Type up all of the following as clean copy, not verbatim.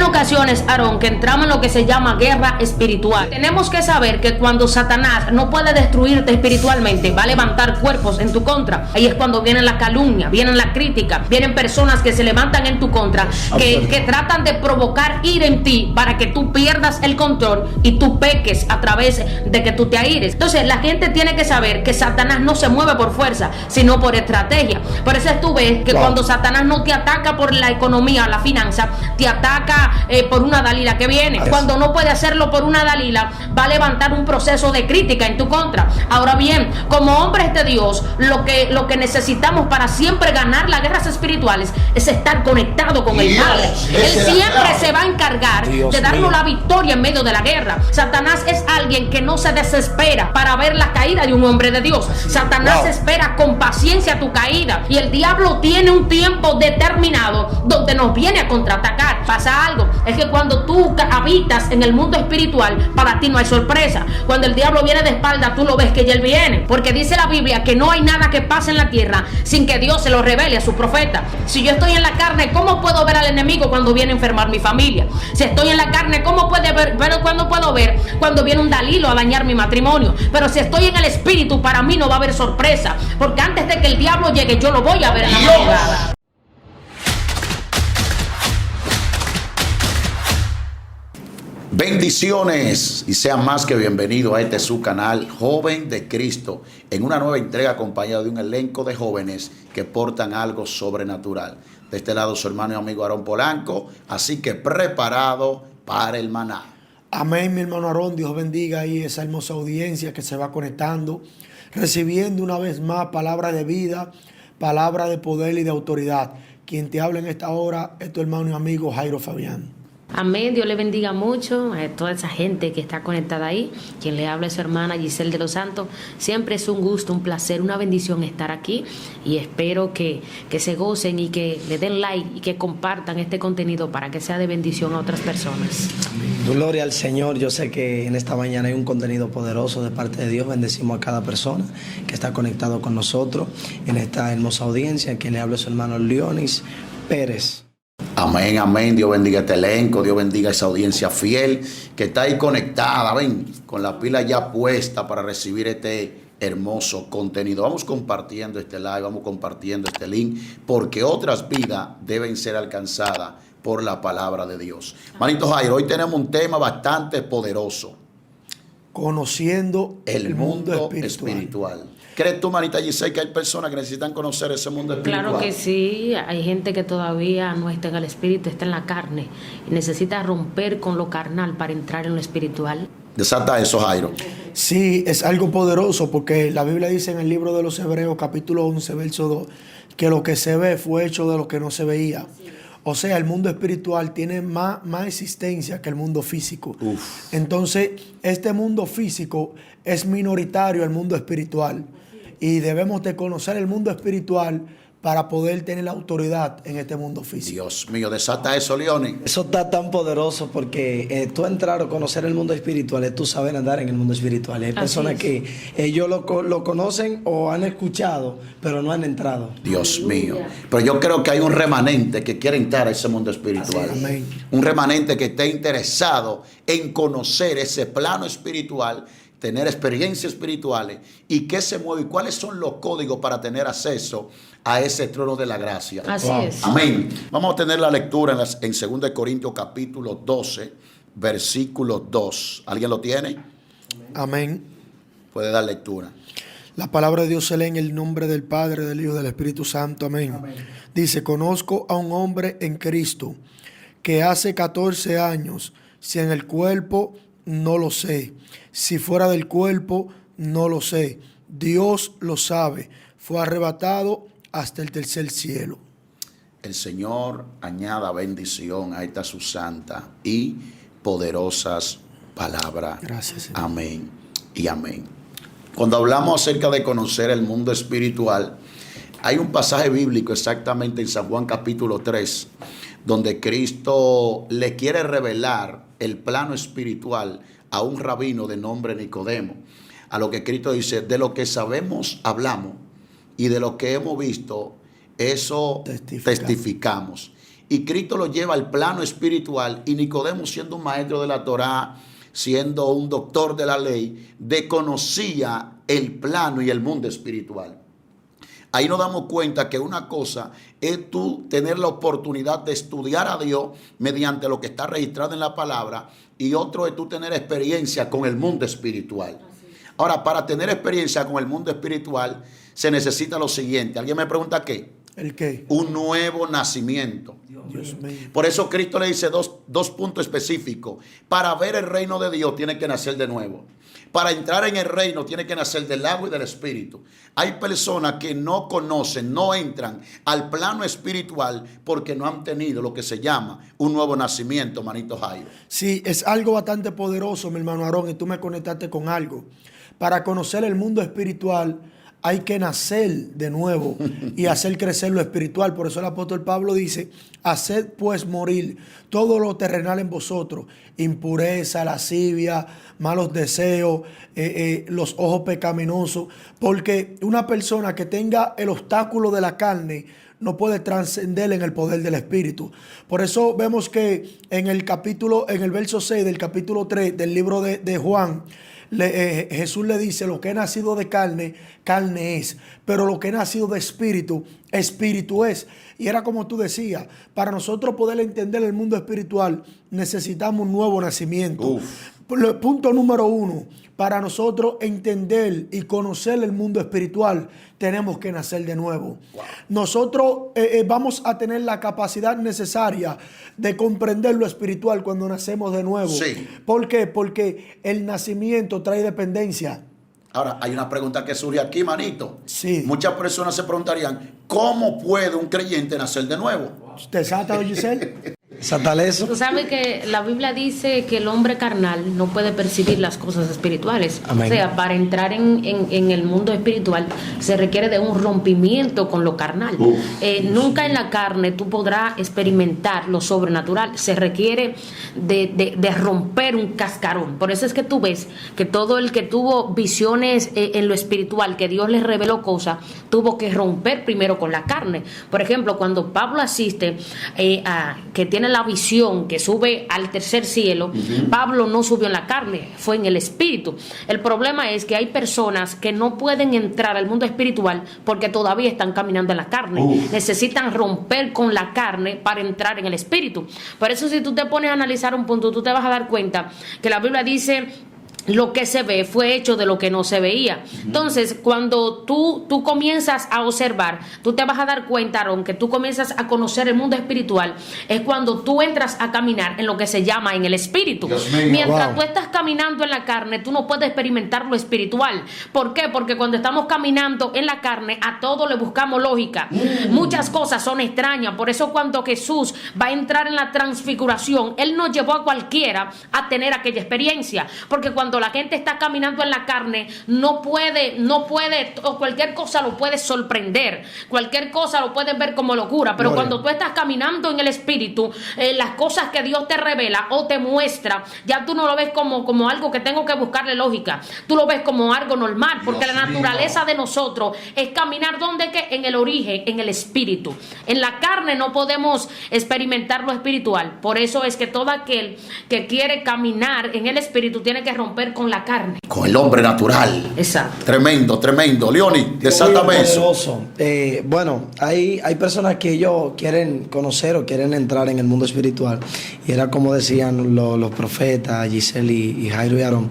ocasiones, Aarón, que entramos en lo que se llama guerra espiritual. Tenemos que saber que cuando Satanás no puede destruirte espiritualmente, va a levantar cuerpos en tu contra. Ahí es cuando viene la calumnia, vienen la crítica, vienen personas que se levantan en tu contra, que tratan de provocar ira en ti para que tú pierdas el control y tú peques a través de que tú te aires. Entonces la gente tiene que saber que Satanás no se mueve por fuerza, sino por estrategia. Por eso tú ves que cuando Satanás no te ataca por la economía o la finanza, te ataca por una Dalila que viene. Cuando no puede hacerlo por una Dalila, va a levantar un proceso de crítica en tu contra. Ahora bien, como hombres de Dios, lo que necesitamos para siempre ganar las guerras espirituales es estar conectado con el Padre. Él siempre se va a encargar de darnos la victoria en medio de la guerra. Satanás es alguien que no se desespera para ver la caída de un hombre de Dios. Satanás espera con paciencia tu caída, y el diablo tiene un tiempo determinado donde nos viene a contraatacar. Pasa algo, es que cuando tú habitas en el mundo espiritual, para ti no hay sorpresa. Cuando el diablo viene de espalda, tú lo ves que ya él viene, porque dice la Biblia que no hay nada que pase en la tierra sin que Dios se lo revele a su profeta. Si yo estoy en la carne, ¿cómo puedo ver al enemigo cuando viene a enfermar mi familia? Si estoy en la carne, ¿cómo puedo ver cuando viene un Dalilo a dañar mi matrimonio? Pero si estoy en el espíritu, para mí no va a haber sorpresa, porque antes de que el diablo llegue, yo lo voy a ver en la madrugada. Bendiciones y sean más que bienvenidos a este su canal Joven de Cristo, en una nueva entrega acompañado de un elenco de jóvenes que portan algo sobrenatural. De este lado su hermano y amigo Aarón Polanco, así que preparado para el maná. Amén, mi hermano Aarón. Dios bendiga ahí esa hermosa audiencia que se va conectando, recibiendo una vez más palabra de vida, palabra de poder y de autoridad. Quien te habla en esta hora es tu hermano y amigo Jairo Fabián. Amén, Dios le bendiga mucho a toda esa gente que está conectada ahí. Quien le habla es su hermana Giselle de los Santos. Siempre es un gusto, un placer, una bendición estar aquí, y espero que se gocen y que le den like y que compartan este contenido para que sea de bendición a otras personas. Gloria al Señor. Yo sé que en esta mañana hay un contenido poderoso de parte de Dios. Bendecimos a cada persona que está conectado con nosotros en esta hermosa audiencia. Quien le habla es su hermano Leonis Pérez. Amén, amén. Dios bendiga este elenco, Dios bendiga esa audiencia fiel que está ahí conectada, ven, con la pila ya puesta para recibir este hermoso contenido. Vamos compartiendo este live, vamos compartiendo este link, porque otras vidas deben ser alcanzadas por la palabra de Dios. Manito Jairo, hoy tenemos un tema bastante poderoso. Conociendo el mundo espiritual. ¿Crees tú, manita Giselle, que hay personas que necesitan conocer ese mundo espiritual? Claro que sí, hay gente que todavía no está en el espíritu, está en la carne y necesita romper con lo carnal para entrar en lo espiritual. Desata eso, Jairo. Sí, es algo poderoso, porque la Biblia dice en el libro de los Hebreos, capítulo 11, verso 2, que lo que se ve fue hecho de lo que no se veía. O sea, el mundo espiritual tiene más existencia que el mundo físico. Entonces, este mundo físico es minoritario al mundo espiritual. Y debemos de conocer el mundo espiritual para poder tener la autoridad en este mundo físico. Dios mío, desata eso, Leones. Eso está tan poderoso porque tú entrar o conocer el mundo espiritual es tú saber andar en el mundo espiritual. Hay personas que ellos lo conocen o han escuchado, pero no han entrado. Dios mío. Pero yo creo que hay un remanente que quiere entrar a ese mundo espiritual. Amén. Un remanente que esté interesado en conocer ese plano espiritual, tener experiencias espirituales y qué se mueve y cuáles son los códigos para tener acceso a ese trono de la gracia. Así es. Amén. Vamos a tener la lectura en 2 Corintios capítulo 12, versículo 2. ¿Alguien lo tiene? Amén. Puede dar lectura. La palabra de Dios se lee en el nombre del Padre, del Hijo y del Espíritu Santo. Amén. Dice: conozco a un hombre en Cristo que hace 14 años, si en el cuerpo, no lo sé. Si fuera del cuerpo, no lo sé. Dios lo sabe. Fue arrebatado hasta el tercer cielo. El Señor añada bendición a esta su santa y poderosas palabras. Gracias, Señor. Amén y amén. Cuando hablamos acerca de conocer el mundo espiritual, hay un pasaje bíblico exactamente en San Juan capítulo 3, donde Cristo le quiere revelar el plano espiritual a un rabino de nombre Nicodemo. A lo que Cristo dice: de lo que sabemos hablamos, y de lo que hemos visto, eso testificamos. y Cristo lo lleva al plano espiritual, y Nicodemo, siendo un maestro de la Torá, siendo un doctor de la ley, desconocía el plano y el mundo espiritual. Ahí nos damos cuenta que una cosa es tú tener la oportunidad de estudiar a Dios mediante lo que está registrado en la palabra, y otro es tú tener experiencia con el mundo espiritual. Ahora, para tener experiencia con el mundo espiritual se necesita lo siguiente. ¿Alguien me pregunta qué? ¿El qué? Un nuevo nacimiento. Dios mío. Por eso Cristo le dice dos puntos específicos. Para ver el reino de Dios tiene que nacer de nuevo. Para entrar en el reino tiene que nacer del agua y del espíritu. Hay personas que no conocen, no entran al plano espiritual porque no han tenido lo que se llama un nuevo nacimiento, manito Jairo. Sí, es algo bastante poderoso, mi hermano Aarón, y tú me conectaste con algo. Para conocer el mundo espiritual hay que nacer de nuevo y hacer crecer lo espiritual. Por eso el apóstol Pablo dice: haced pues morir todo lo terrenal en vosotros, impureza, lascivia, malos deseos, los ojos pecaminosos, porque una persona que tenga el obstáculo de la carne no puede trascender en el poder del Espíritu. Por eso vemos que en el verso 6 del capítulo 3 del libro de Juan, Jesús le dice: lo que he nacido de carne, carne es, pero lo que he nacido de espíritu, espíritu es. Y era como tú decías, para nosotros poder entender el mundo espiritual necesitamos un nuevo nacimiento. Punto número 1, para nosotros entender y conocer el mundo espiritual tenemos que nacer de nuevo. Wow. Nosotros vamos a tener la capacidad necesaria de comprender lo espiritual cuando nacemos de nuevo. Sí. ¿Por qué? Porque el nacimiento trae dependencia. Ahora, hay una pregunta que surge aquí, manito. Sí. Muchas personas se preguntarían: ¿cómo puede un creyente nacer de nuevo? ¿Te salta, Giselle? Sataleso. Tú sabes que la Biblia dice que el hombre carnal no puede percibir las cosas espirituales. Amén. O sea, para entrar en el mundo espiritual se requiere de un rompimiento con lo carnal. Nunca en la carne tú podrás experimentar lo sobrenatural. Se requiere de romper un cascarón. Por eso es que tú ves que todo el que tuvo visiones en lo espiritual, que Dios les reveló cosas, tuvo que romper primero con la carne. Por ejemplo, cuando Pablo asiste que tiene la visión que sube al tercer cielo, Pablo no subió en la carne, fue en el espíritu. El problema es que hay personas que no pueden entrar al mundo espiritual porque todavía están caminando en la carne. Necesitan romper con la carne para entrar en el espíritu. Por eso, si tú te pones a analizar un punto, tú te vas a dar cuenta que la Biblia dice: lo que se ve fue hecho de lo que no se veía. Entonces, cuando tú comienzas a observar, tú te vas a dar cuenta, Aarón, que tú comienzas a conocer el mundo espiritual, es cuando tú entras a caminar en lo que se llama en el espíritu. Mientras tú estás caminando en la carne, tú no puedes experimentar lo espiritual. ¿Por qué? Porque cuando estamos caminando en la carne, a todo le buscamos lógica. Muchas cosas son extrañas. Por eso cuando Jesús va a entrar en la transfiguración, Él no llevó a cualquiera a tener aquella experiencia. Porque cuando la gente está caminando en la carne, no puede, o cualquier cosa lo puede sorprender, cualquier cosa lo puedes ver como locura, pero cuando tú estás caminando en el espíritu, las cosas que Dios te revela o te muestra, ya tú no lo ves como algo que tengo que buscarle lógica, tú lo ves como algo normal, porque la naturaleza de nosotros es caminar donde que en el origen, en el espíritu. En la carne no podemos experimentar lo espiritual. Por eso es que todo aquel que quiere caminar en el espíritu tiene que romper con la carne. Con el hombre natural. Exacto. Tremendo, tremendo. Leoni, desátame eso. Bueno, hay personas que ellos quieren conocer o quieren entrar en el mundo espiritual. Y era como decían los profetas, Giselle y Jairo y Aarón,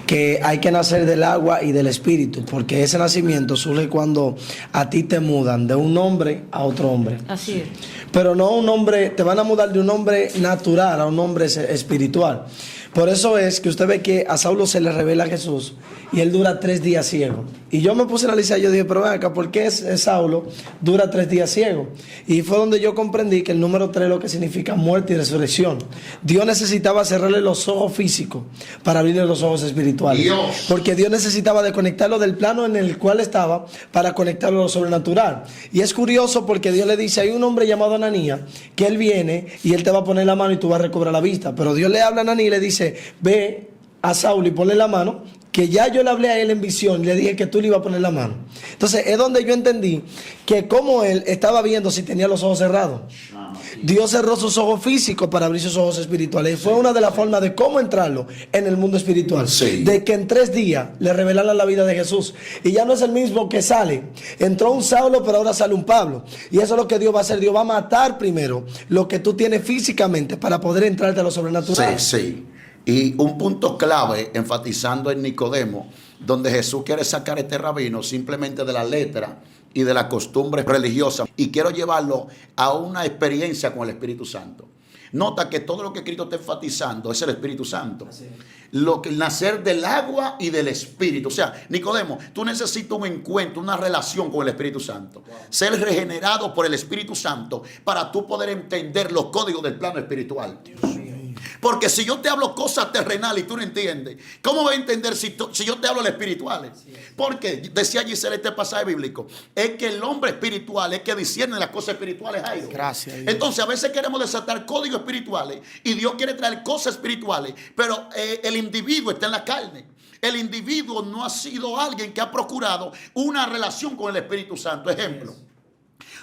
que hay que nacer del agua y del espíritu, porque ese nacimiento surge cuando a ti te mudan de un hombre a otro hombre. Así es. Pero no un hombre, te van a mudar de un hombre natural a un hombre espiritual. Por eso es que usted ve que a Saulo se le revela a Jesús y él dura 3 días ciego. Y yo me puse a analizar, yo dije, pero ven acá, ¿por qué Saulo dura 3 días ciego? Y fue donde yo comprendí que el número 3 lo que significa muerte y resurrección. Dios necesitaba cerrarle los ojos físicos para abrirle los ojos espirituales. Dios. Porque Dios necesitaba desconectarlo del plano en el cual estaba para conectarlo a lo sobrenatural. Y es curioso porque Dios le dice, hay un hombre llamado Ananías, que él viene y él te va a poner la mano y tú vas a recobrar la vista. Pero Dios le habla a Ananías y le dice, ve a Saulo y ponle la mano, que ya yo le hablé a él en visión y le dije que tú le ibas a poner la mano. Entonces es donde yo entendí que como él estaba viendo si tenía los ojos cerrados. Dios cerró sus ojos físicos para abrir sus ojos espirituales. Y fue una de las formas de cómo entrarlo en el mundo espiritual. Sí. De que en 3 días le revelaran la vida de Jesús. Y ya no es el mismo que sale. Entró un Saulo, pero ahora sale un Pablo. Y eso es lo que Dios va a hacer. Dios va a matar primero lo que tú tienes físicamente para poder entrarte a lo sobrenatural. Sí, sí. Y un punto clave, enfatizando en Nicodemo, donde Jesús quiere sacar este rabino simplemente de la letra y de la costumbre religiosa, y quiero llevarlo a una experiencia con el Espíritu Santo. Nota que todo lo que Cristo está enfatizando es el Espíritu Santo. Lo que nacer del agua y del Espíritu. O sea, Nicodemo, tú necesitas un encuentro, una relación con el Espíritu Santo. Ser regenerado por el Espíritu Santo para tú poder entender los códigos del plano espiritual. Porque si yo te hablo cosas terrenales y tú no entiendes, ¿cómo vas a entender si yo te hablo de espirituales? Porque decía Giselle este pasaje bíblico, es que el hombre espiritual es que discierne las cosas espirituales. Jairo. Gracias. Entonces a veces queremos desatar códigos espirituales y Dios quiere traer cosas espirituales, pero el individuo está en la carne. El individuo no ha sido alguien que ha procurado una relación con el Espíritu Santo. Ejemplo.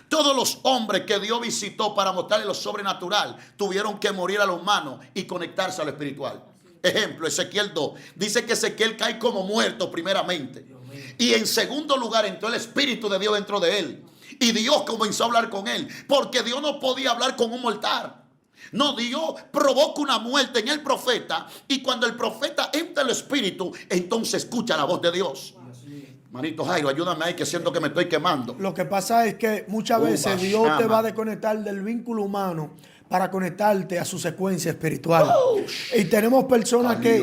Todos los hombres que Dios visitó para mostrarle lo sobrenatural tuvieron que morir a lo humano y conectarse a lo espiritual. Ejemplo, Ezequiel 2. Dice que Ezequiel cae como muerto primeramente. Y en segundo lugar entró el Espíritu de Dios dentro de él. Y Dios comenzó a hablar con él. Porque Dios no podía hablar con un mortal. No, Dios provoca una muerte en el profeta. Y cuando el profeta entra en el Espíritu, entonces escucha la voz de Dios. Manito Jairo, ayúdame ahí que siento que me estoy quemando. Lo que pasa es que muchas veces Dios te va a desconectar del vínculo humano para conectarte a su secuencia espiritual. Y tenemos personas que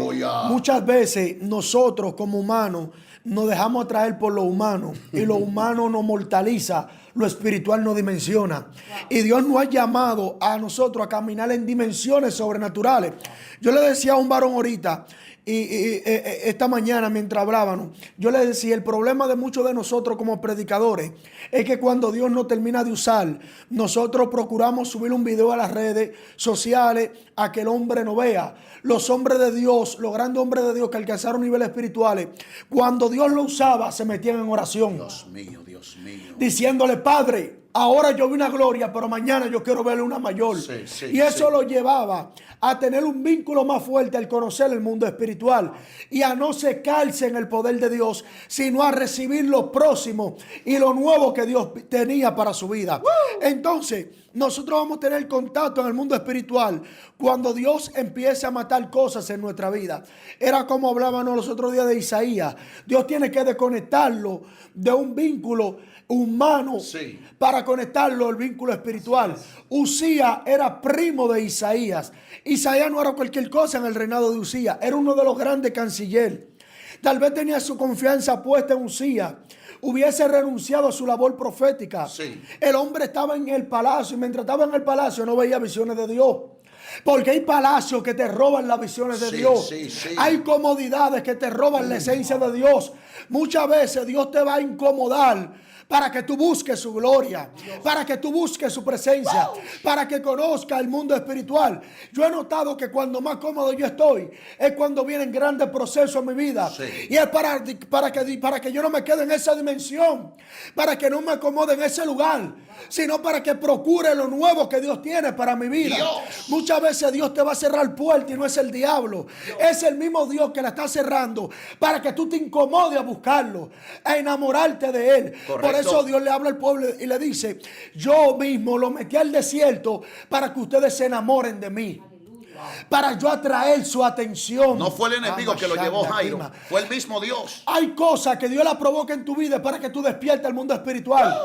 muchas veces nosotros como humanos nos dejamos atraer por lo humano y lo humano nos mortaliza, lo espiritual nos dimensiona. Y Dios nos ha llamado a nosotros a caminar en dimensiones sobrenaturales. Yo le decía a un varón ahorita, y esta mañana mientras hablábamos, yo le decía, el problema de muchos de nosotros como predicadores es que cuando Dios nos termina de usar, nosotros procuramos subir un video a las redes sociales a que el hombre no vea. Los hombres de Dios, los grandes hombres de Dios que alcanzaron niveles espirituales, cuando Dios lo usaba, se metían en oración. Dios mío, Dios mío. Diciéndole, Padre, ahora yo vi una gloria, pero mañana yo quiero verle una mayor. Y eso lo llevaba a tener un vínculo más fuerte al conocer el mundo espiritual y a no secarse en el poder de Dios, sino a recibir lo próximo y lo nuevo que Dios tenía para su vida. Entonces, nosotros vamos a tener contacto en el mundo espiritual cuando Dios empiece a matar cosas en nuestra vida. Era como hablábamos los otros días de Isaías. Dios tiene que desconectarlo de un vínculo humano para conectarlo al vínculo espiritual. Usías era primo de Isaías. Isaías no era cualquier cosa en el reinado de Usías. Era uno de los grandes cancilleres. Tal vez tenía su confianza puesta en Usías. Hubiese renunciado a su labor profética. El hombre estaba en el palacio y mientras estaba en el palacio no veía visiones de Dios. Porque hay palacios que te roban las visiones de Dios. Hay comodidades que te roban la esencia de Dios. Muchas veces Dios te va a incomodar para que tú busques su gloria, para que tú busques su presencia, para que conozca el mundo espiritual. Yo he notado que cuando más cómodo yo estoy, es cuando vienen grandes procesos en mi vida. Y es para que yo no me quede en esa dimensión, para que no me acomode en ese lugar, sino para que procure lo nuevo que Dios tiene para mi vida. Muchas veces Dios te va a cerrar puertas y no es el diablo. Es el mismo Dios que la está cerrando para que tú te incomodes a buscarlo, a enamorarte de él. Por eso Dios le habla al pueblo y le dice, yo mismo lo metí al desierto para que ustedes se enamoren de mí. Para yo atraer su atención. No fue el enemigo que lo llevó, Jairo. Fue el mismo Dios. Hay cosas que Dios la provoca en tu vida para que tú despiertes al mundo espiritual.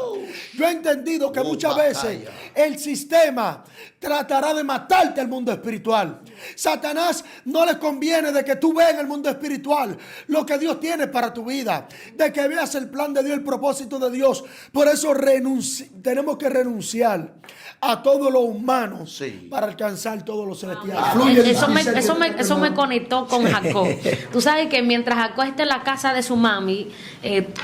Yo he entendido que muchas veces el sistema tratará de matarte al mundo espiritual. Satanás no le conviene de que tú veas en el mundo espiritual lo que Dios tiene para tu vida, de que veas el plan de Dios, el propósito de Dios. Por eso tenemos que renunciar a todo lo humano para alcanzar todo lo celestial. Eso me conectó con Jacob. Tú sabes que mientras Jacob está en la casa de su mami,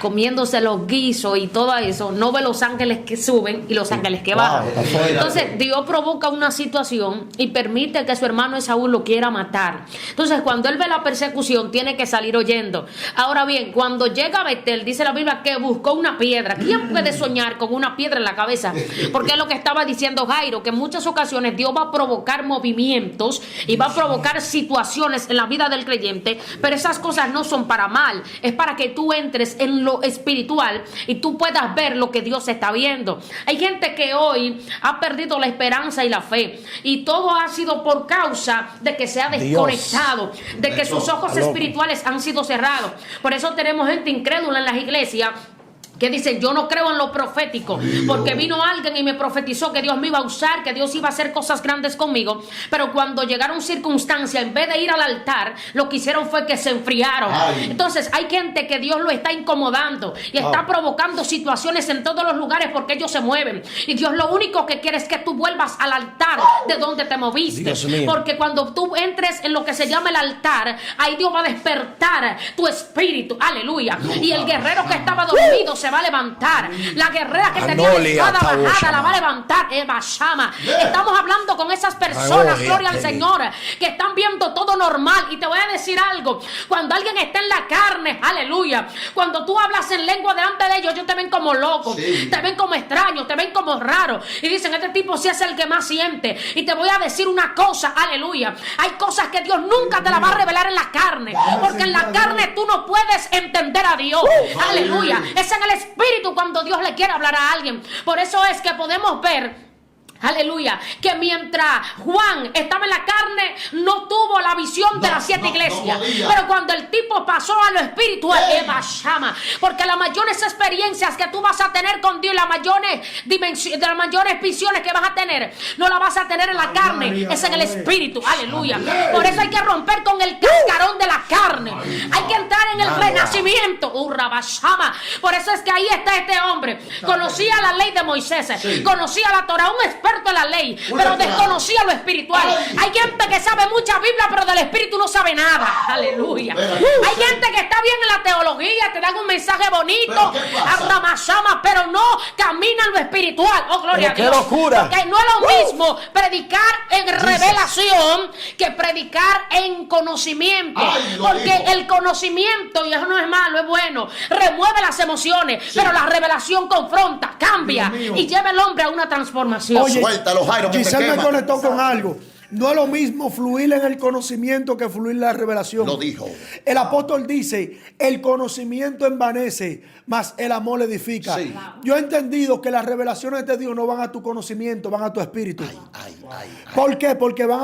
comiéndose los guisos y todo eso, no ve los los ángeles que suben y los ángeles que bajan. Entonces Dios provoca una situación y permite que su hermano Esaú lo quiera matar. Entonces cuando él ve la persecución tiene que salir huyendo. Ahora bien, cuando llega a Betel, dice la Biblia que buscó una piedra. ¿Quién puede soñar con una piedra en la cabeza? Porque es lo que estaba diciendo Jairo, que en muchas ocasiones Dios va a provocar movimientos y va a provocar situaciones en la vida del creyente, pero esas cosas no son para mal, es para que tú entres en lo espiritual y tú puedas ver lo que Dios está viendo. Hay gente que hoy ha perdido la esperanza y la fe, y todo ha sido por causa de que se ha desconectado, de que sus ojos espirituales han sido cerrados. Por eso tenemos gente incrédula en las iglesias que dicen: yo no creo en lo profético, porque vino alguien y me profetizó que Dios me iba a usar, que Dios iba a hacer cosas grandes conmigo, pero cuando llegaron circunstancias, en vez de ir al altar, lo que hicieron fue que se enfriaron. Entonces hay gente que Dios lo está incomodando y está provocando situaciones en todos los lugares porque ellos se mueven, y Dios lo único que quiere es que tú vuelvas al altar de donde te moviste, porque cuando tú entres en lo que se llama el altar, ahí Dios va a despertar tu espíritu, aleluya, y el guerrero que estaba dormido se va a levantar, la guerrera que tenía la espada bajada la va a levantar. Estamos hablando con esas personas, gloria al Señor, que están viendo todo normal. Y te voy a decir algo: cuando alguien está en la carne, aleluya, cuando tú hablas en lengua delante de ellos te ven como loco, te ven como extraño, te ven como raro, y dicen: este tipo sí es el que más siente. Y te voy a decir una cosa, aleluya, hay cosas que Dios nunca te las va a revelar en la carne, porque en la carne tú no puedes entender a Dios, aleluya, es en el espíritu cuando Dios le quiere hablar a alguien. Por eso es que podemos ver, aleluya, que mientras Juan estaba en la carne no tuvo la visión de las 7 iglesias, pero cuando el tipo pasó a lo espiritual, porque las mayores experiencias que tú vas a tener con Dios, las mayores dimensiones, las mayores visiones que vas a tener, no las vas a tener en la carne, es en el espíritu, aleluya. Por eso hay que romper con el cascarón de la carne, hay que entrar en el renacimiento. Por eso es que ahí está este hombre, conocía la ley de Moisés, conocía la Torah, un experto en la ley, pero desconocía lo espiritual. Hay gente que sabe mucha Biblia, pero del espíritu no sabe nada, aleluya. Hay gente que está bien en la teología, te dan un mensaje bonito, pero no camina en lo espiritual. Oh, gloria a Dios. Porque no es lo mismo predicar en revelación que predicar en conocimiento, porque el conocimiento, y eso no es malo, es bueno, remueve las emociones, pero la revelación confronta, cambia y lleva al hombre a una transformación. Oye, Suéltalo, Jairo, que Giselle te me conectó con algo. No es lo mismo fluir en el conocimiento que fluir en la revelación. Lo dijo. El apóstol dice: el conocimiento envanece, mas el amor edifica. Sí. Yo he entendido que las revelaciones de Dios no van a tu conocimiento, van a tu espíritu. ¿Por qué? Porque van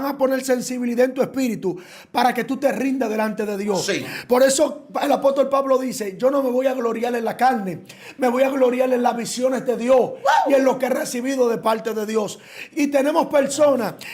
a poner sensibilidad en tu espíritu para que tú te rindas delante de Dios. Sí. Por eso el apóstol Pablo dice: yo no me voy a gloriar en la carne, me voy a gloriar en las visiones de Dios y en lo que he recibido de parte de Dios. Y tenemos personas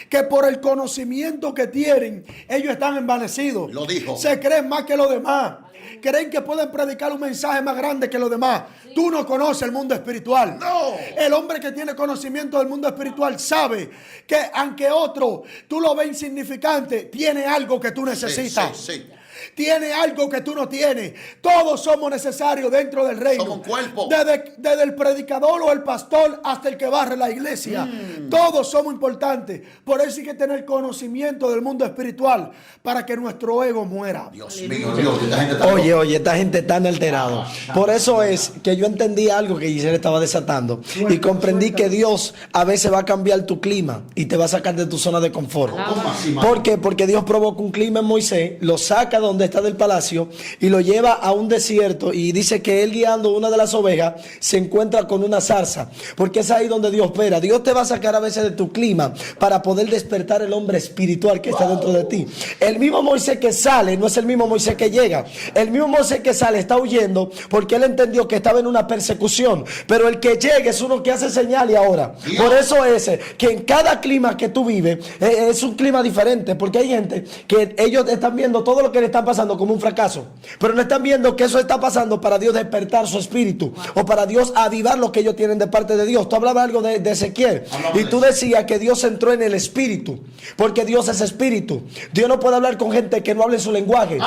que por el conocimiento que tienen, ellos están envanecidos. Lo dijo. Se creen más que los demás. Creen que pueden predicar un mensaje más grande que los demás. Tú no conoces el mundo espiritual. No. El hombre que tiene conocimiento del mundo espiritual sabe que aunque otro tú lo ves insignificante, tiene algo que tú necesitas. Sí. Tiene algo que tú no tienes. Todos somos necesarios dentro del reino. Somos cuerpo. Desde el predicador o el pastor hasta el que barre la iglesia. Todos somos importantes. Por eso hay que tener conocimiento del mundo espiritual para que nuestro ego muera. Dios mío, Dios. Oye, esta gente está alterada. Por eso es que yo entendí algo que Giselle estaba desatando. Y comprendí que Dios a veces va a cambiar tu clima y te va a sacar de tu zona de confort. ¿Por qué? Porque Dios provoca un clima en Moisés, lo saca donde está del palacio y lo lleva a un desierto, y dice que él, guiando una de las ovejas, se encuentra con una zarza, porque es ahí donde Dios opera. Dios te va a sacar a veces de tu clima para poder despertar el hombre espiritual que está dentro de ti. El mismo Moisés que sale no es el mismo Moisés que llega. El mismo Moisés que sale está huyendo porque él entendió que estaba en una persecución, pero el que llega es uno que hace señal y ahora. Por eso es que en cada clima que tú vives es un clima diferente, porque hay gente que ellos están viendo todo lo que le está pasando como un fracaso, pero no están viendo que eso está pasando para Dios despertar su espíritu o para Dios avivar lo que ellos tienen de parte de Dios. Tú hablabas algo de Ezequiel y tú decías que Dios entró en el espíritu, porque Dios es espíritu. Dios no puede hablar con gente que no hable su lenguaje.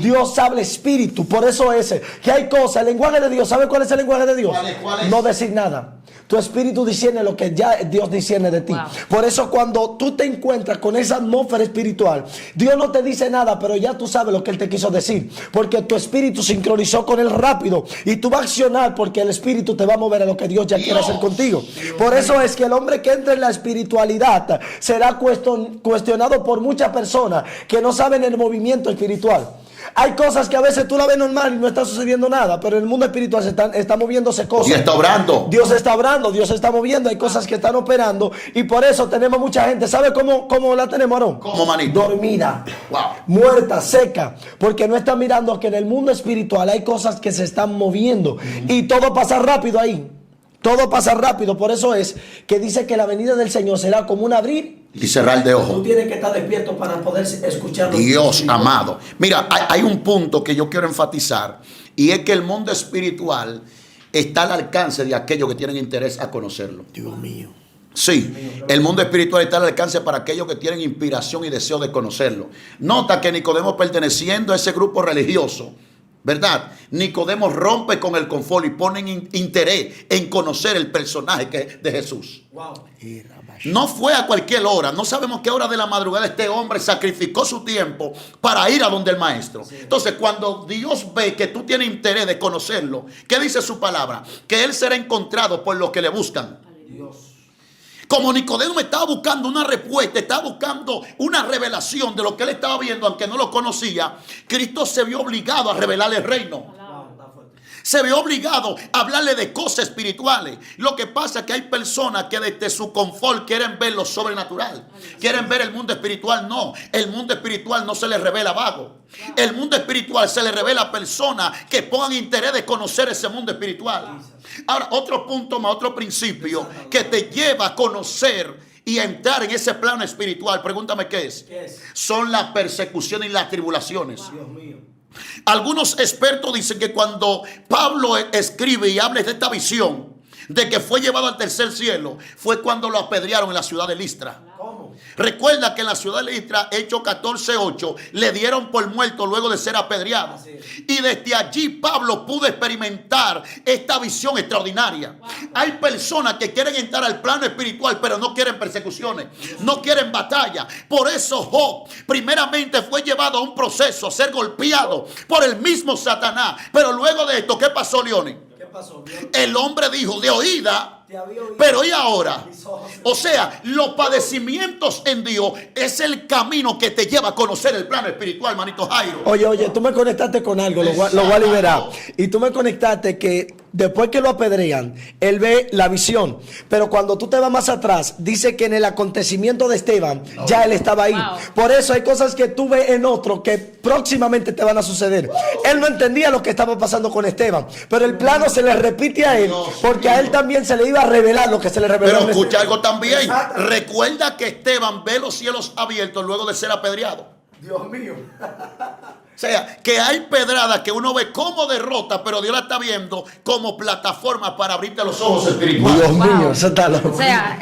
Dios habla espíritu. espíritu. Por eso es que hay cosas, el lenguaje de Dios, ¿sabe cuál es el lenguaje de Dios? ¿Cuál es? No decir nada. Tu espíritu discierne lo que ya Dios discierne de ti. Wow. Por eso cuando tú te encuentras con esa atmósfera espiritual, Dios no te dice nada, pero ya tú sabes lo que Él te quiso decir. Porque tu espíritu sincronizó con Él rápido. Y tú vas a accionar porque el espíritu te va a mover a lo que Dios ya quiere hacer contigo. Por eso es que el hombre que entra en la espiritualidad será cuestionado por muchas personas que no saben el movimiento espiritual. Hay cosas que a veces tú la ves normal y no está sucediendo nada, pero en el mundo espiritual está moviéndose cosas. Dios está obrando. Dios está obrando, Dios está moviendo, hay cosas que están operando y por eso tenemos mucha gente. ¿Sabe cómo la tenemos, Aarón? ¿Cómo, manito? Dormida, Wow. muerta, seca, porque no está mirando que en el mundo espiritual hay cosas que se están moviendo y todo pasa rápido ahí. Todo pasa rápido, por eso es que dice que la venida del Señor será como un abrir Y cerrar de Tú ojos. tienes que estar despierto para poder escucharlo. Dios amado. Mira, hay un punto que yo quiero enfatizar y es que el mundo espiritual está al alcance de aquellos que tienen interés a conocerlo. Dios mío. Sí, el mundo espiritual está al alcance para aquellos que tienen inspiración y deseo de conocerlo. Nota que Nicodemo, perteneciendo a ese grupo religioso, ¿verdad? Nicodemo rompe con el confort y pone interés en conocer el personaje de Jesús. Wow. No fue a cualquier hora. No sabemos qué hora de la madrugada este hombre sacrificó su tiempo para ir a donde el maestro. Entonces, cuando Dios ve que tú tienes interés de conocerlo, ¿qué dice su palabra? Que él será encontrado por los que le buscan. Dios. Como Nicodemo estaba buscando una respuesta, estaba buscando una revelación de lo que él estaba viendo, aunque no lo conocía, Cristo se vio obligado a revelarle el reino. Se ve obligado a hablarle de cosas espirituales. Lo que pasa es que hay personas que desde su confort quieren ver lo sobrenatural. Quieren ver el mundo espiritual. No, el mundo espiritual no se le revela a vago. El mundo espiritual se le revela a personas que pongan interés de conocer ese mundo espiritual. Ahora, otro punto más, otro principio que te lleva a conocer y a entrar en ese plano espiritual. Pregúntame qué es. Son las persecuciones y las tribulaciones. Dios mío. Algunos expertos dicen que cuando Pablo escribe y habla de esta visión de que fue llevado al tercer cielo, fue cuando lo apedrearon en la ciudad de Listra. ¿Cómo? Recuerda que en la ciudad de Listra, Hechos 14:8, le dieron por muerto luego de ser apedreado. Y desde allí Pablo pudo experimentar esta visión extraordinaria. Hay personas que quieren entrar al plano espiritual, pero no quieren persecuciones, no quieren batalla. Por eso Job primeramente fue llevado a un proceso, a ser golpeado por el mismo Satanás. Pero luego de esto, ¿qué pasó, Leones? ¿Qué pasó? El hombre dijo, de oída, Te había oído. pero ¿y ahora? O sea, los padecimientos en Dios es el camino que te lleva a conocer el plano espiritual, manito Jairo. Oye, tú me conectaste con algo, lo voy a liberar. Y tú me conectaste que después que lo apedrean, él ve la visión. Pero cuando tú te vas más atrás, dice que en el acontecimiento de Esteban, ya él estaba ahí. Wow. Por eso hay cosas que tú ves en otro que próximamente te van a suceder. Él no entendía lo que estaba pasando con Esteban, pero el plano se le repite a él, porque a él también se le iba a revelar lo que se le reveló. Pero a escucha Esteban. algo también. Exacto. Recuerda que Esteban ve los cielos abiertos luego de ser apedreado. Dios mío. O sea, que hay pedradas que uno ve como derrota, pero Dios la está viendo como plataforma para abrirte los ojos espirituales. Dios mío, Wow. eso está loco. O sea,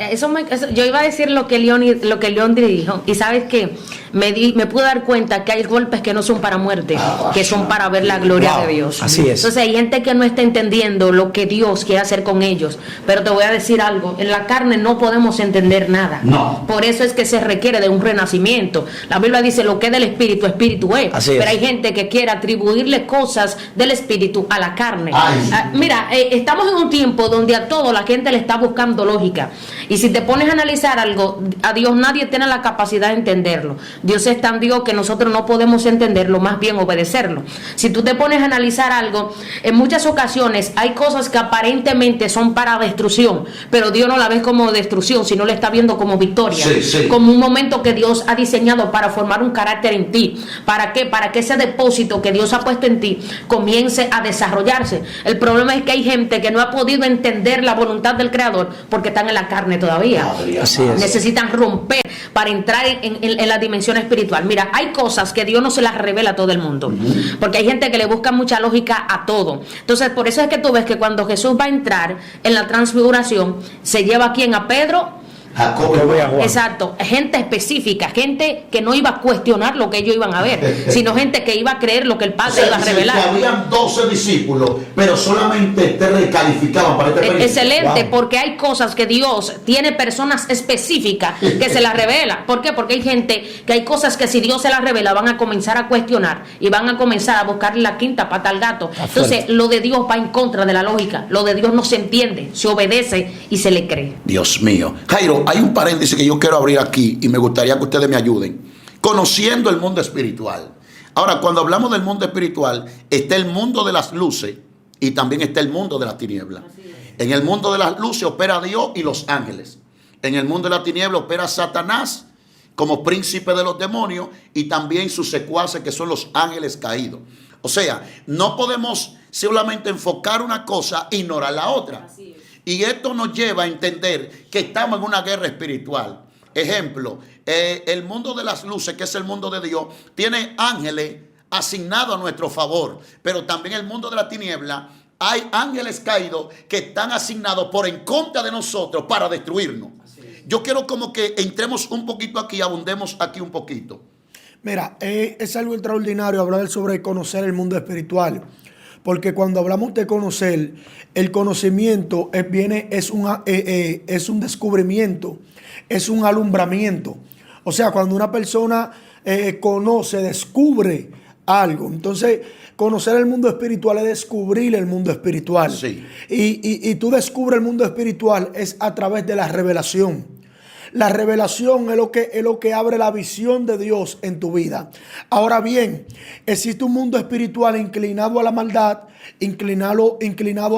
yo iba a decir lo que León dijo. Y sabes que me pude dar cuenta que hay golpes que no son para muerte, que son para ver la gloria Wow. de Dios. Así es. Entonces hay gente que no está entendiendo lo que Dios quiere hacer con ellos. Pero te voy a decir algo, en la carne no podemos entender nada. No. Por eso es que se requiere de un renacimiento. La Biblia dice lo que es del espíritu, espíritu es. Así es. Pero hay gente que quiere atribuirle cosas del espíritu a la carne. Ay. Mira, estamos en un tiempo donde a todo la gente le está buscando lógica. Y si te pones a analizar algo, a Dios nadie tiene la capacidad de entenderlo. Dios es tan Dios que nosotros no podemos entenderlo, más bien obedecerlo. Si tú te pones a analizar algo, en muchas ocasiones hay cosas que aparentemente son para destrucción, pero Dios no la ve como destrucción, sino la está viendo como victoria. Sí, sí. Como un momento que Dios ha diseñado para formar un carácter en ti. ¿Para qué? Para que ese depósito que Dios ha puesto en ti comience a desarrollarse. El problema es que hay gente que no ha podido entender la voluntad del Creador porque están en la carne todavía. Así es. Necesitan romper para entrar en la dimensión espiritual. Mira, hay cosas que Dios no se las revela a todo el mundo, porque hay gente que le busca mucha lógica a todo. Entonces, por eso es que tú ves que cuando Jesús va a entrar en la transfiguración, se lleva a quién, a Pedro, Jacob y Juan. Exacto, gente específica, gente que no iba a cuestionar lo que ellos iban a ver, sino gente que iba a creer lo que el Padre iba a revelar. Que habían 12 discípulos, pero solamente te recalificaban para este país. Excelente, porque hay cosas que Dios tiene personas específicas que se las revela. ¿Por qué? Porque hay gente que hay cosas que si Dios se las revela van a comenzar a cuestionar y van a comenzar a buscar la quinta pata al gato. Entonces, lo de Dios va en contra de la lógica. Lo de Dios no se entiende, se obedece y se le cree. Dios mío. Jairo, hay un paréntesis que yo quiero abrir aquí y me gustaría que ustedes me ayuden. Conociendo el mundo espiritual. Ahora, cuando hablamos del mundo espiritual, está el mundo de las luces y también está el mundo de las tinieblas. En el mundo de las luces opera Dios y los ángeles. En el mundo de la tiniebla opera Satanás como príncipe de los demonios y también sus secuaces que son los ángeles caídos. O sea, no podemos solamente enfocar una cosa e ignorar la otra. Y esto nos lleva a entender que estamos en una guerra espiritual. Ejemplo, el mundo de las luces, que es el mundo de Dios, tiene ángeles asignados a nuestro favor. Pero también el mundo de la tiniebla, hay ángeles caídos que están asignados por en contra de nosotros para destruirnos. Yo quiero como que entremos un poquito aquí, abundemos aquí un poquito. Mira, es algo extraordinario hablar sobre conocer el mundo espiritual. Porque cuando hablamos de conocer, el conocimiento es un descubrimiento, es un alumbramiento. O sea, cuando una persona conoce, descubre algo. Entonces, conocer el mundo espiritual es descubrir el mundo espiritual. Sí. Y tú descubres el mundo espiritual es a través de la revelación. La revelación es lo que abre la visión de Dios en tu vida. Ahora bien, existe un mundo espiritual inclinado a la maldad, inclinado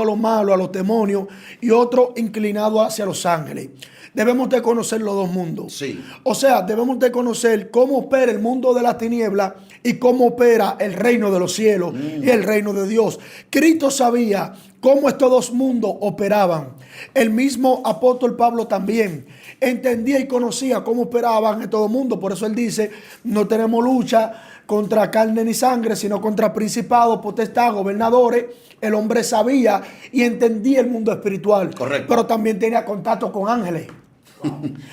a lo malo, a los demonios, y otro inclinado hacia los ángeles. Debemos de conocer los dos mundos. Sí. O sea, debemos de conocer cómo opera el mundo de la tiniebla y cómo opera el reino de los cielos y el reino de Dios. Cristo sabía cómo estos dos mundos operaban. El mismo apóstol Pablo también entendía y conocía cómo operaban en todo el mundo. Por eso él dice, no tenemos lucha contra carne ni sangre, sino contra principados, potestades, gobernadores. El hombre sabía y entendía el mundo espiritual. Correcto. Pero también tenía contacto con ángeles.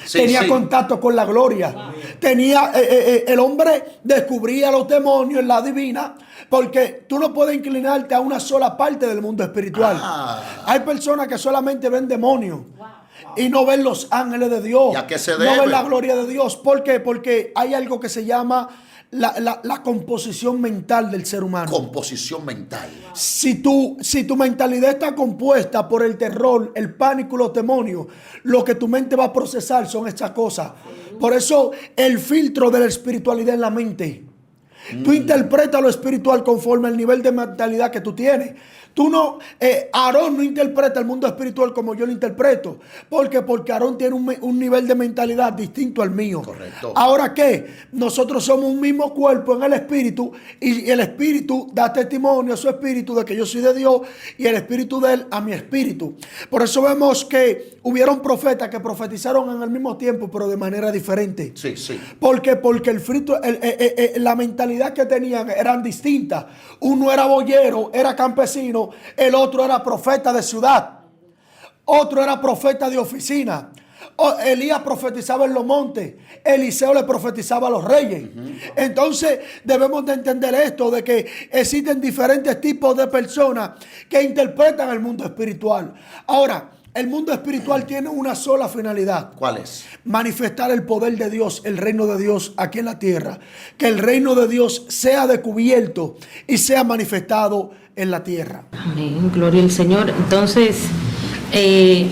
Sí, tenía sí. contacto con la gloria. Tenía el hombre descubría los demonios en la divina, porque tú no puedes inclinarte a una sola parte del mundo espiritual. Hay personas que solamente ven demonios y no ven los ángeles de Dios. ¿Y a qué se no debe? ven la gloria de Dios. ¿Por qué? Porque hay algo que se llama la composición mental del ser humano. Composición mental. Si tu mentalidad está compuesta por el terror, el pánico y los demonios, lo que tu mente va a procesar son estas cosas. Por eso el filtro de la espiritualidad en la mente. Tú interpretas lo espiritual conforme al nivel de mentalidad que tú tienes. Aarón no interpreta el mundo espiritual como yo lo interpreto. ¿Por qué? Porque Aarón tiene un nivel de mentalidad distinto al mío. Correcto. Ahora, ¿qué? Nosotros somos un mismo cuerpo en el espíritu y el espíritu da testimonio a su espíritu de que yo soy de Dios y el espíritu de él a mi espíritu. Por eso vemos que hubieron profetas que profetizaron en el mismo tiempo, pero de manera diferente. Sí, sí. ¿Por qué? Porque la mentalidad que tenían eran distintas. Uno era boyero, era campesino, el otro era profeta de ciudad, otro era profeta de oficina. Elías profetizaba en los montes, Eliseo le profetizaba a los reyes. Entonces debemos de entender esto, de que existen diferentes tipos de personas que interpretan el mundo espiritual. Ahora, el mundo espiritual tiene una sola finalidad. ¿Cuál es? Manifestar el poder de Dios, el reino de Dios aquí en la tierra. Que el reino de Dios sea descubierto y sea manifestado en la tierra. Amén, gloria al Señor. Entonces, se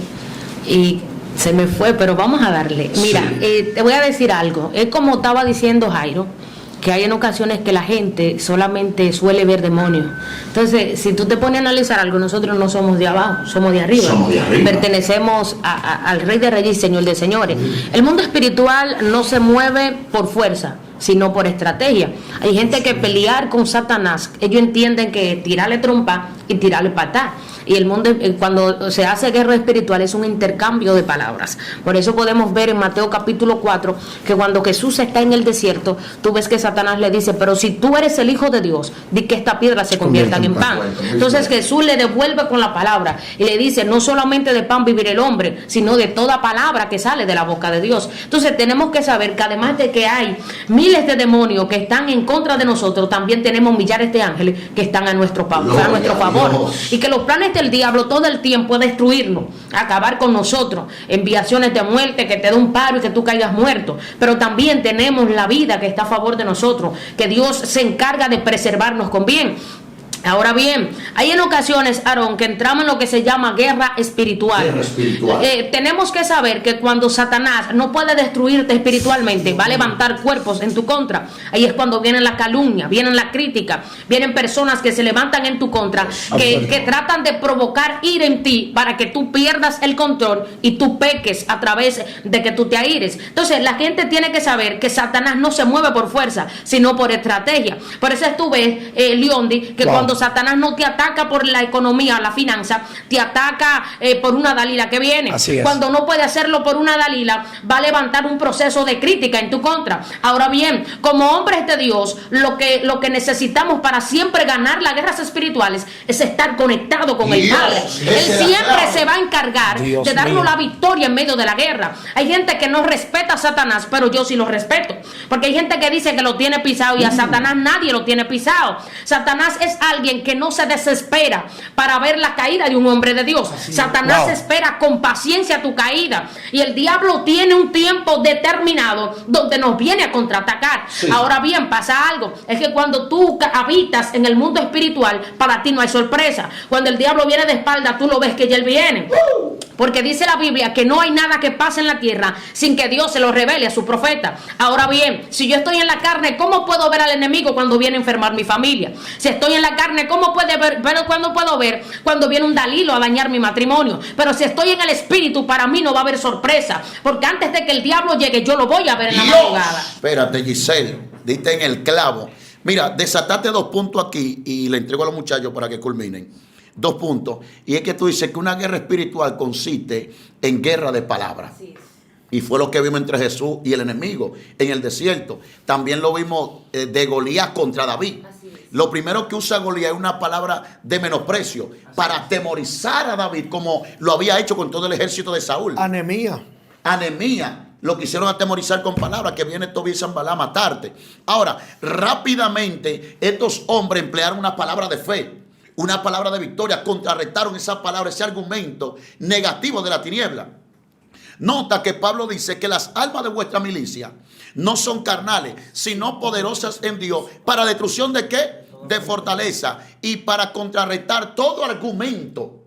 me fue, pero vamos a darle. Mira, te voy a decir algo. Es como estaba diciendo Jairo, que hay en ocasiones que la gente solamente suele ver demonios. Entonces, si tú te pones a analizar algo, nosotros no somos de abajo, somos de arriba. Somos de arriba. Pertenecemos al Rey de Reyes y Señor de Señores. El mundo espiritual no se mueve por fuerza, sino por estrategia. Hay gente que pelear con Satanás, ellos entienden que tirarle trompa y tirarle patada. Y el mundo, cuando se hace guerra espiritual, es un intercambio de palabras. Por eso podemos ver en Mateo capítulo 4 que cuando Jesús está en el desierto, tú ves que Satanás le dice: pero si tú eres el Hijo de Dios, di que estas piedras se conviertan en pan. Entonces Jesús le devuelve con la palabra y le dice: no solamente de pan vivir el hombre, sino de toda palabra que sale de la boca de Dios. Entonces tenemos que saber que además de que hay miles de demonios que están en contra de nosotros, también tenemos millares de ángeles que están a nuestro favor. Y que los planes del diablo todo el tiempo es destruirnos, acabar con nosotros, enviaciones de muerte, que te dé un paro y que tú caigas muerto. Pero también tenemos la vida que está a favor de nosotros, que Dios se encarga de preservarnos con bien. Ahora bien, hay en ocasiones, Aarón, que entramos en lo que se llama guerra espiritual. Tenemos que saber que cuando Satanás no puede destruirte espiritualmente, va a levantar cuerpos en tu contra. Ahí es cuando viene la calumnia, vienen la crítica, vienen personas que se levantan en tu contra, que tratan de provocar ira en ti para que tú pierdas el control y tú peques a través de que tú te aires. Entonces, la gente tiene que saber que Satanás no se mueve por fuerza, sino por estrategia. Por eso tú ves, Leondi, que cuando Satanás no te ataca por la economía o la finanza, te ataca por una Dalila que viene. Cuando no puede hacerlo por una Dalila, va a levantar un proceso de crítica en tu contra. Ahora bien, como hombres de Dios, lo que necesitamos para siempre ganar las guerras espirituales es estar conectado con el Padre. Él siempre se va a encargar de darnos la victoria en medio de la guerra. Hay gente que no respeta a Satanás, pero yo sí lo respeto, porque hay gente que dice que lo tiene pisado y a Satanás nadie lo tiene pisado. Satanás es alguien que no se desespera para ver la caída de un hombre de Dios. Satanás espera con paciencia tu caída, y el diablo tiene un tiempo determinado donde nos viene a contraatacar. Ahora bien, pasa algo, es que cuando tú habitas en el mundo espiritual, para ti no hay sorpresa. Cuando el diablo viene de espalda, tú lo ves que ya él viene, porque dice la Biblia que no hay nada que pase en la tierra sin que Dios se lo revele a su profeta. Ahora bien, si yo estoy en la carne, ¿cómo puedo ver al enemigo cuando viene a enfermar mi familia? Si estoy en la carne, ¿cómo puede ver? Pero ¿cuándo puedo ver? Cuando viene un Dalilo a dañar mi matrimonio. Pero si estoy en el espíritu, para mí no va a haber sorpresa, porque antes de que el diablo llegue, yo lo voy a ver en la madrugada. Espérate, Giselle, diste en el clavo. Mira, desataste 2 puntos aquí y le entrego a los muchachos para que culminen. 2 puntos. Y es que tú dices que una guerra espiritual consiste en guerra de palabras. Y fue lo que vimos entre Jesús y el enemigo en el desierto. También lo vimos de Goliat contra David. Lo primero que usa Goliat es una palabra de menosprecio para atemorizar a David, como lo había hecho con todo el ejército de Saúl. Anemía. Lo quisieron atemorizar con palabras, que viene Tobías y Sanbalá a matarte. Ahora, rápidamente estos hombres emplearon una palabra de fe, una palabra de victoria, contrarrestaron esa palabra, ese argumento negativo de la tiniebla. Nota que Pablo dice que las armas de vuestra milicia no son carnales, sino poderosas en Dios. ¿Para destrucción de qué? De fortaleza, y para contrarrestar todo argumento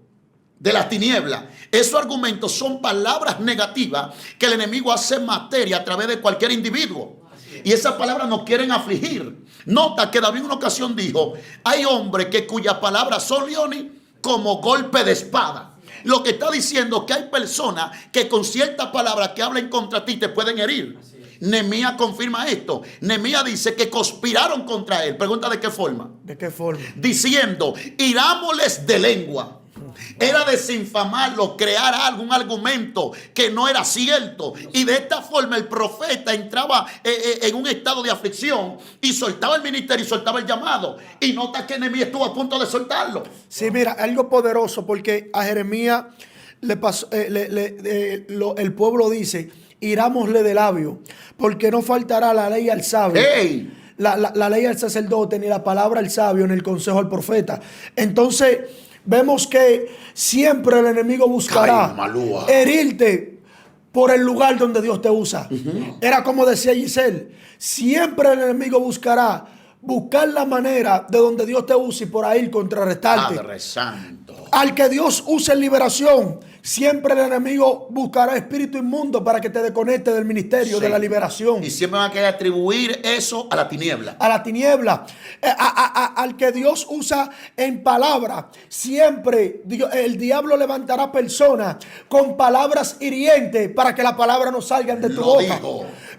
de las tinieblas. Esos argumentos son palabras negativas que el enemigo hace materia a través de cualquier individuo. Y esas palabras nos quieren afligir. Nota que David en una ocasión dijo: hay hombres cuyas palabras son, leones, como golpe de espada. Lo que está diciendo que hay personas que con ciertas palabras que hablan contra ti te pueden herir. Nehemías confirma esto. Nehemías dice que conspiraron contra él. Pregunta: ¿de qué forma? ¿De qué forma? Diciendo: irámosles de lengua. Era desinfamarlo, crear algún argumento que no era cierto. Y de esta forma el profeta entraba en un estado de aflicción y soltaba el ministerio y soltaba el llamado. Y nota que Nehemías estuvo a punto de soltarlo. Sí, mira, algo poderoso, porque a Jeremías le pasó, el pueblo dice: irámosle de labio, porque no faltará la ley al sabio. ¡Hey! La ley al sacerdote, ni la palabra al sabio, ni el consejo al profeta. Entonces vemos que siempre el enemigo buscará herirte por el lugar donde Dios te usa. Era como decía Giselle: siempre el enemigo buscar la manera de donde Dios te usa y por ahí contrarrestarte. Padre Santo. Al que Dios use en liberación, siempre el enemigo buscará espíritu inmundo para que te desconecte del ministerio de la liberación. Y siempre van a querer atribuir eso a la tiniebla. A la tiniebla. Al que Dios usa en palabra, siempre el diablo levantará personas con palabras hirientes para que las palabras no salgan de tu boca.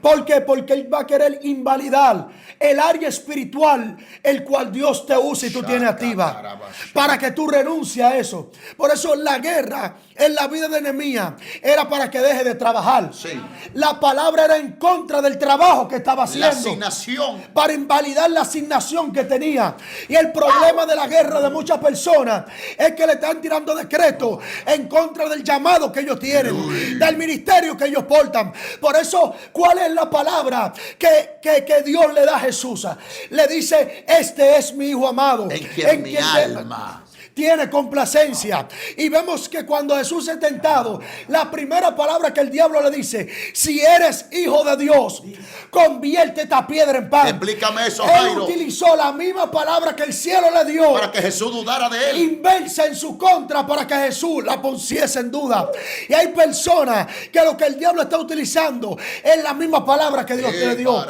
¿Por qué? Porque él va a querer invalidar el área espiritual el cual Dios te usa y tú tienes activa, para que tú renuncies a eso. Por eso la guerra en la vida de Nehemías era para que deje de trabajar. Sí. La palabra era en contra del trabajo que estaba haciendo. La asignación. Para invalidar la asignación que tenía. Y el problema de la guerra de muchas personas es que le están tirando decretos en contra del llamado que ellos tienen, del ministerio que ellos portan. Por eso, ¿cuál es la palabra que Dios le da a Jesús? Le dice: este es mi hijo amado, En quien mi alma tiene complacencia. Y vemos que cuando Jesús es tentado, la primera palabra que el diablo le dice: si eres hijo de Dios, convierte esta piedra en pan. Explícame eso, Él Jairo. utilizó la misma palabra que el cielo le dio, Para que Jesús dudara de él. inversa en su contra, para que Jesús la pusiese en duda. Y hay personas que lo que el diablo está utilizando es la misma palabra que Dios te dio.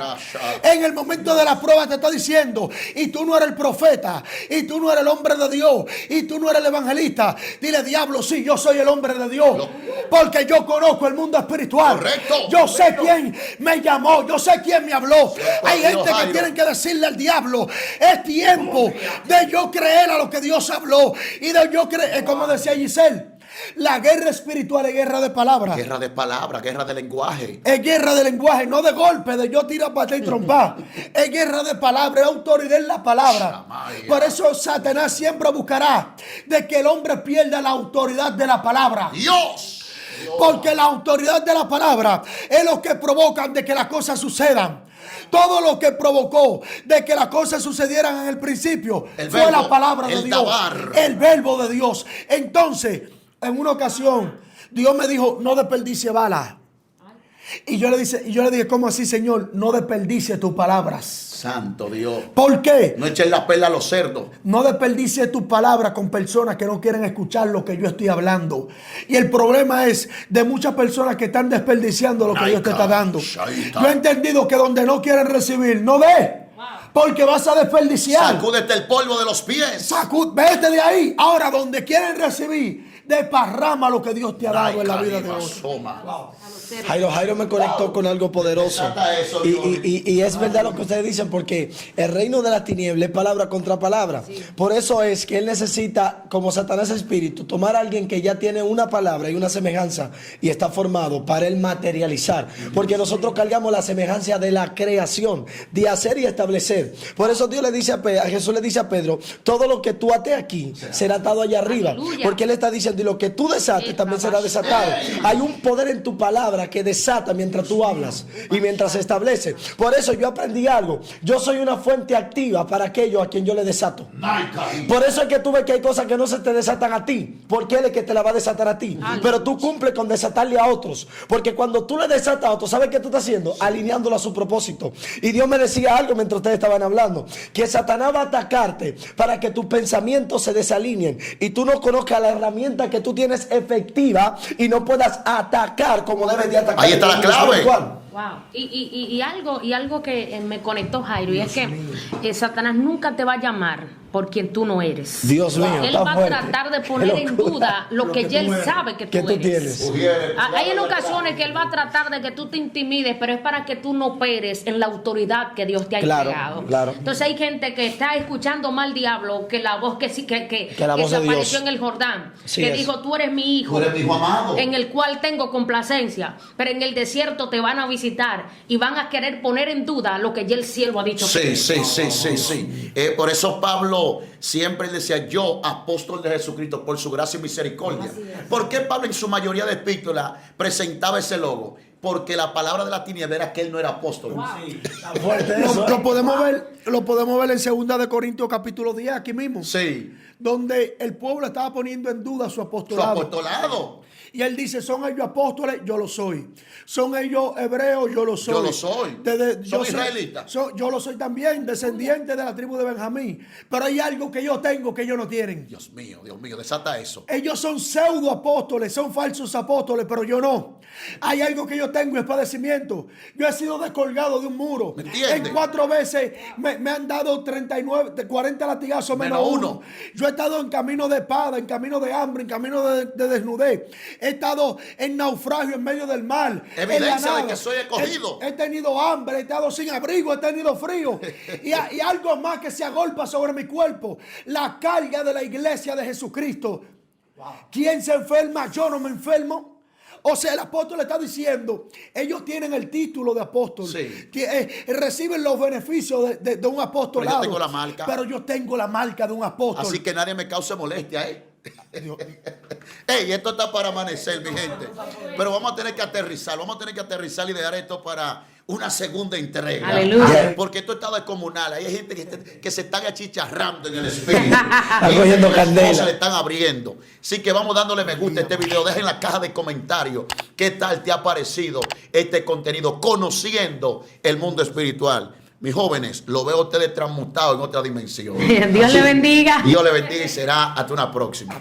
En el momento de la prueba te está diciendo: y tú no eres el profeta, y tú no eres el hombre de Dios, y tú no eres el evangelista. Dile: diablo, sí, yo soy el hombre de Dios, porque yo conozco el mundo espiritual. Correcto. Yo sé quién me llamó, yo sé quién me habló. Hay Dios, gente que Jairo. tienen que decirle al diablo: es tiempo de yo creer a lo que Dios habló, y de yo creer, como decía Giselle, la guerra espiritual es guerra de palabras. Guerra de palabras, guerra de lenguaje. Es guerra de lenguaje, no de golpe, de yo tirar para y trompar. Es guerra de palabras, es autoridad en la palabra. Por eso Satanás siempre buscará de que el hombre pierda la autoridad de la palabra. Dios. Porque la autoridad de la palabra es lo que provoca de que las cosas sucedan. Todo lo que provocó de que las cosas sucedieran en el principio fue la palabra de Dios, el verbo de Dios. Entonces, en una ocasión, Dios me dijo: no desperdicie balas. Y yo le dije: ¿cómo así, Señor? No desperdicie tus palabras. Santo Dios. ¿Por qué? No echen la perla a los cerdos. No desperdicie tus palabras con personas que no quieren escuchar lo que yo estoy hablando. Y el problema es de muchas personas que están desperdiciando lo que Dios te está dando. Yo he entendido que donde no quieren recibir, no dé. Porque vas a desperdiciar. Sacúdete el polvo de los pies. Vete de ahí. Ahora, donde quieren recibir, desparrama lo que Dios te ha dado en la vida de hoy. Jairo me conectó con algo poderoso. Y es verdad lo que ustedes dicen, porque el reino de las tinieblas es palabra contra palabra. Por eso es que él necesita, como Satanás espíritu, tomar a alguien que ya tiene una palabra y una semejanza y está formado para él materializar. Porque nosotros cargamos la semejanza de la creación, de hacer y establecer. Por eso Dios le dice a Jesús le dice a Pedro: todo lo que tú ates aquí será atado allá arriba. Porque él está diciendo: y lo que tú desates también será desatado. Hay un poder en tu palabra que desata mientras tú hablas y mientras se establece. Por eso yo aprendí algo: yo soy una fuente activa para aquellos a quien yo le desato. Por eso es que tú ves que hay cosas que no se te desatan a ti, porque él es que te la va a desatar a ti. Pero tú cumples con desatarle a otros, porque cuando tú le desatas a otros, ¿sabes qué tú estás haciendo? Alineándolo a su propósito. Y Dios me decía algo mientras ustedes estaban hablando: que Satanás va a atacarte para que tus pensamientos se desalineen y tú no conozcas la herramienta que tú tienes efectiva y no puedas atacar como debes de atacar. Ahí está la clave. Wow. Y algo que me conectó, Jairo, y es que Satanás nunca te va a llamar por quien tú no eres. Dios mío, él va a tratar de poner en duda lo que ya él sabe que tú eres. Hay en ocasiones que él va a tratar de que tú te intimides, pero es para que tú no operes en la autoridad que Dios te ha entregado. Claro. Entonces hay gente que está escuchando mal diablo, que la voz que se apareció en el Jordán, sí, que dijo: tú eres mi hijo, Tú eres mi hijo amado, en el cual tengo complacencia. Pero en el desierto te van a visitar y van a querer poner en duda lo que ya el cielo ha dicho. Sí. Por eso Pablo siempre decía: yo, apóstol de Jesucristo, por su gracia y misericordia. ¿Por qué Pablo en su mayoría de epístolas presentaba ese logo? Porque la palabra de la tiniebla era que él no era apóstol. Lo podemos ver en 2 de Corintios capítulo 10, aquí mismo. Sí. Donde el pueblo estaba poniendo en duda su apostolado. Y él dice: son ellos apóstoles, yo lo soy. Son ellos hebreos, yo lo soy. Yo lo soy. ¿Son israelitas? Yo lo soy también, descendiente de la tribu de Benjamín. Pero hay algo que yo tengo que ellos no tienen. Dios mío, desata eso. Ellos son pseudo apóstoles, son falsos apóstoles, pero yo no. Hay algo que yo tengo, es padecimiento. Yo he sido descolgado de un muro. En 4 veces me han dado 40 latigazos menos uno. Yo he estado en camino de espada, en camino de hambre, en camino de desnudez. he estado en naufragio en medio del mar. Evidencia de que soy escogido. He tenido hambre, he estado sin abrigo, he tenido frío. Y algo más que se agolpa sobre mi cuerpo. La carga de la iglesia de Jesucristo. ¿Quién se enferma? Yo no me enfermo. O sea, el apóstol le está diciendo, ellos tienen el título de apóstol, sí, reciben los beneficios de un apostolado. Pero yo tengo la marca. Pero yo tengo la marca de un apóstol. Así que nadie me cause molestia, Ey, esto está para amanecer, mi gente. Pero vamos a tener que aterrizar y dejar esto para una segunda entrega. Aleluya. Porque esto está descomunal. Hay gente que se están achicharrando en el espíritu. Están cogiendo candela. Se le están abriendo. Así que vamos dándole me gusta a este video. Dejen en la caja de comentarios qué tal te ha parecido este contenido, conociendo el mundo espiritual. Mis jóvenes, lo veo a ustedes transmutados en otra dimensión. Dios le bendiga. Dios le bendiga y será hasta una próxima.